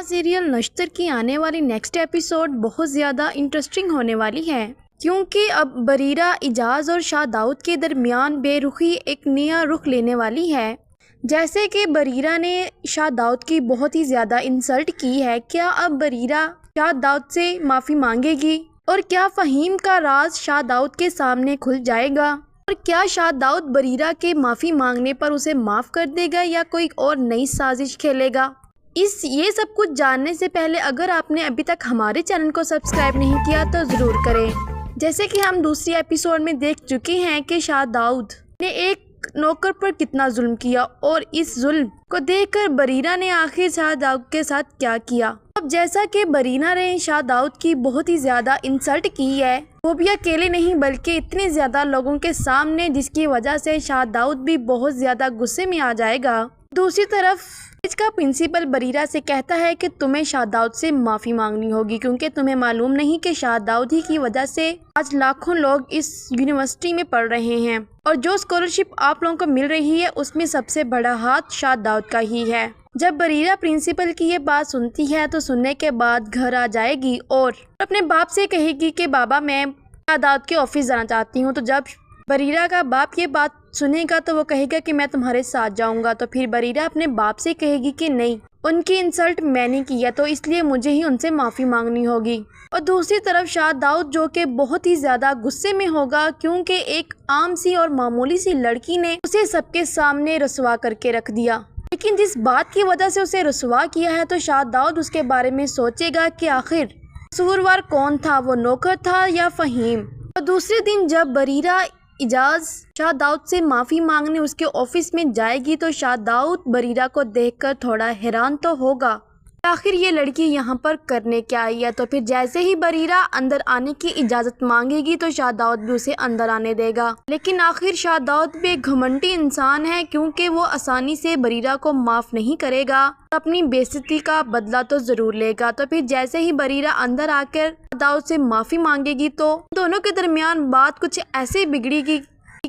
Serial نشتر کی آنے والی نیکسٹ ایپیسوڈ بہت زیادہ انٹرسٹنگ ہونے والی ہے، کیونکہ اب بریرہ، اعجاز اور شاہ داؤد کے درمیان بے رخی ایک نیا رخ لینے والی ہے۔ جیسے کہ بریرہ نے شاہ داؤد کی بہت ہی زیادہ انسلٹ کی ہے، کیا اب بریرہ شاہ داؤد سے معافی مانگے گی؟ اور کیا فہیم کا راز شاہ داؤد کے سامنے کھل جائے گا؟ اور کیا شاہ داؤد بریرہ کے معافی مانگنے پر اسے معاف کر دے گا یا کوئی اور نئی سازش کھیلے گا؟ یہ سب کچھ جاننے سے پہلے اگر آپ نے ابھی تک ہمارے چینل کو سبسکرائب نہیں کیا تو ضرور کریں۔ جیسے کہ ہم دوسری ایپیسوڈ میں دیکھ چکے ہیں کہ شاہ داؤد نے ایک نوکر پر کتنا ظلم کیا، اور اس ظلم کو دیکھ کر بریرہ نے آخر شاہ داؤد کے ساتھ کیا کیا۔ اب جیسا کہ بریرہ نے شاہ داؤد کی بہت ہی زیادہ انسلٹ کی ہے، وہ بھی اکیلے نہیں بلکہ اتنے زیادہ لوگوں کے سامنے، جس کی وجہ سے شاہ داؤد بھی بہت زیادہ غصے میں آ جائے گا۔ دوسری طرف کالج کا پرنسپل بریرہ سے کہتا ہے کہ تمہیں شاہ داؤد سے معافی مانگنی ہوگی، کیونکہ تمہیں معلوم نہیں کہ شاہ داؤد ہی کی وجہ سے آج لاکھوں لوگ اس یونیورسٹی میں پڑھ رہے ہیں، اور جو اسکالرشپ آپ لوگوں کو مل رہی ہے اس میں سب سے بڑا ہاتھ شاہ داؤد کا ہی ہے۔ جب بریرہ پرنسپل کی یہ بات سنتی ہے تو سننے کے بعد گھر آ جائے گی اور اپنے باپ سے کہے گی کہ بابا میں شاہ داؤد کے آفس جانا چاہتی ہوں۔ تو جب بریرہ کا باپ یہ بات سنے گا تو وہ کہے گا کہ میں تمہارے ساتھ جاؤں گا۔ تو پھر بریرہ اپنے باپ سے کہے گی کہ نہیں، ان کی انسلٹ میں نے کی ہے تو اس لیے مجھے ہی ان سے معافی مانگنی ہوگی۔ اور دوسری طرف شاہ داؤد جو کہ بہت ہی زیادہ غصے میں ہوگا، کیونکہ ایک عام سی اور معمولی سی لڑکی نے اسے سب کے سامنے رسوا کر کے رکھ دیا، لیکن جس بات کی وجہ سے اسے رسوا کیا ہے تو شاہ داؤد اس کے بارے میں سوچے گا کہ آخر قصوروار کون تھا، وہ نوکر تھا یا فہیم۔ اور دوسرے دن جب بریرہ اعجاز شاہ داؤد سے معافی مانگنے اس کے آفس میں جائے گی تو شاہ داؤد بریرہ کو دیکھ کر تھوڑا حیران تو ہوگا، آخر یہ لڑکی یہاں پر کرنے کیا آئی ہے۔ تو پھر جیسے ہی بریرہ اندر آنے کی اجازت مانگے گی تو شاہ داؤد بھی اسے اندر آنے دے گا، لیکن آخر شاہ داؤد بھی ایک گھمنڈی انسان ہے، کیونکہ وہ آسانی سے بریرہ کو معاف نہیں کرے گا، اپنی بے عزتی کا بدلہ تو ضرور لے گا۔ تو پھر جیسے ہی بریرہ اندر آ کر شاہ داؤد سے معافی مانگے گی تو دونوں کے درمیان بات کچھ ایسے بگڑے گی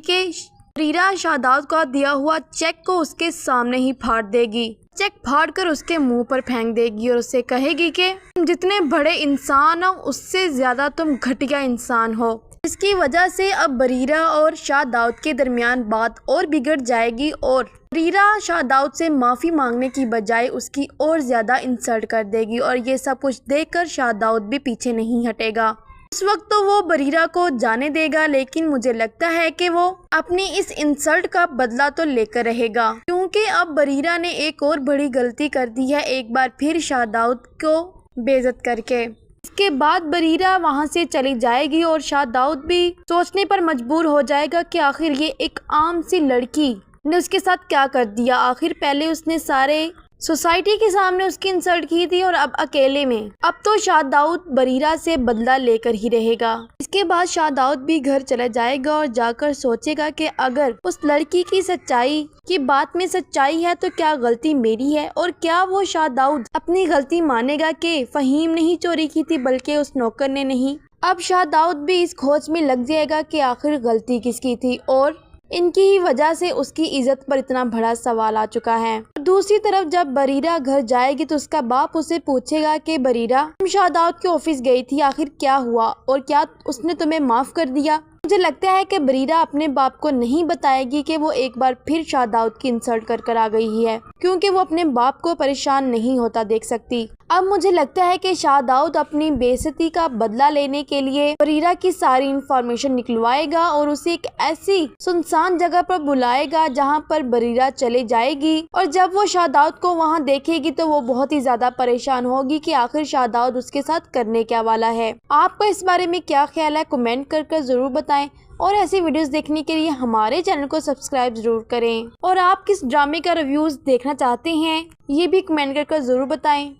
کہ بریرہ شاہ داؤد کا دیا ہوا چیک کو اس کے سامنے ہی پھاڑ دے گی، چیک پھاڑ کر اس کے منہ پر پھینک دے گی اور اسے کہے گی کہ تم جتنے بڑے انسان ہو اس سے زیادہ تم گھٹیا انسان ہو۔ اس کی وجہ سے اب بریرہ اور شاہ داؤد کے درمیان بات اور بگڑ جائے گی، اور بریرہ شاہ داؤد سے معافی مانگنے کی بجائے اس کی اور زیادہ انسلٹ کر دے گی، اور یہ سب کچھ دیکھ کر شاہ داؤد بھی پیچھے نہیں ہٹے گا۔ اس وقت تو وہ بریرہ کو جانے دے گا، لیکن مجھے لگتا ہے کہ وہ اپنی اس انسلٹ کا بدلہ تو لے کر رہے گا، کیونکہ اب بریرہ نے ایک اور بڑی غلطی کر دی ہے، ایک بار پھر شاہ داؤد کو بے عزت کر کے۔ اس کے بعد بریرہ وہاں سے چلی جائے گی اور شاہ داؤد بھی سوچنے پر مجبور ہو جائے گا کہ آخر یہ ایک عام سی لڑکی نے اس کے ساتھ کیا کر دیا۔ آخر پہلے اس نے سارے سوسائٹی کے سامنے اس کی انسلٹ کی تھی، اور اب اکیلے میں اب تو شاہ داؤد بریرہ سے بدلہ لے کر ہی رہے گا۔ اس کے بعد شاہ داؤد بھی گھر چلا جائے گا اور جا کر سوچے گا کہ اگر اس لڑکی کی سچائی کی بات میں سچائی ہے تو کیا غلطی میری ہے، اور کیا وہ شاہ داؤد اپنی غلطی مانے گا کہ فہیم نے ہی چوری کی تھی بلکہ اس نوکر نے نہیں۔ اب شاہ داؤد بھی اس کھوج میں لگ جائے گا کہ آخر غلطی کس کی تھی، اور ان کی ہی وجہ سے اس کی عزت پر اتنا بڑا سوال آ چکا ہے۔ دوسری طرف جب بریرہ گھر جائے گی تو اس کا باپ اسے پوچھے گا کہ بریرہ تم شاہ داؤد کے آفس گئی تھی، آخر کیا ہوا اور کیا اس نے تمہیں معاف کر دیا؟ مجھے لگتا ہے کہ بریرہ اپنے باپ کو نہیں بتائے گی کہ وہ ایک بار پھر شاہ داؤد کی انسلٹ کر کر آ گئی ہی ہے، کیونکہ وہ اپنے باپ کو پریشان نہیں ہوتا دیکھ سکتی۔ اب مجھے لگتا ہے کہ شاہ داؤد اپنی بے عزتی کا بدلہ لینے کے لیے بریرہ کی ساری انفارمیشن نکلوائے گا اور اسے ایک ایسی سنسان جگہ پر بلائے گا جہاں پر بریرہ چلے جائے گی، اور جب وہ شاہ داؤد کو وہاں دیکھے گی تو وہ بہت ہی زیادہ پریشان ہوگی کہ آخر شاہ داؤد اس کے ساتھ کرنے کیا والا ہے۔ آپ کا اس بارے میں کیا خیال ہے؟ کمنٹ کر کر ضرور بتائیں، اور ایسی ویڈیوز دیکھنے کے لیے ہمارے چینل کو سبسکرائب ضرور کریں، اور آپ کس ڈرامے کا ریویوز دیکھنا چاہتے ہیں یہ بھی کمنٹ کر کر ضرور بتائیں۔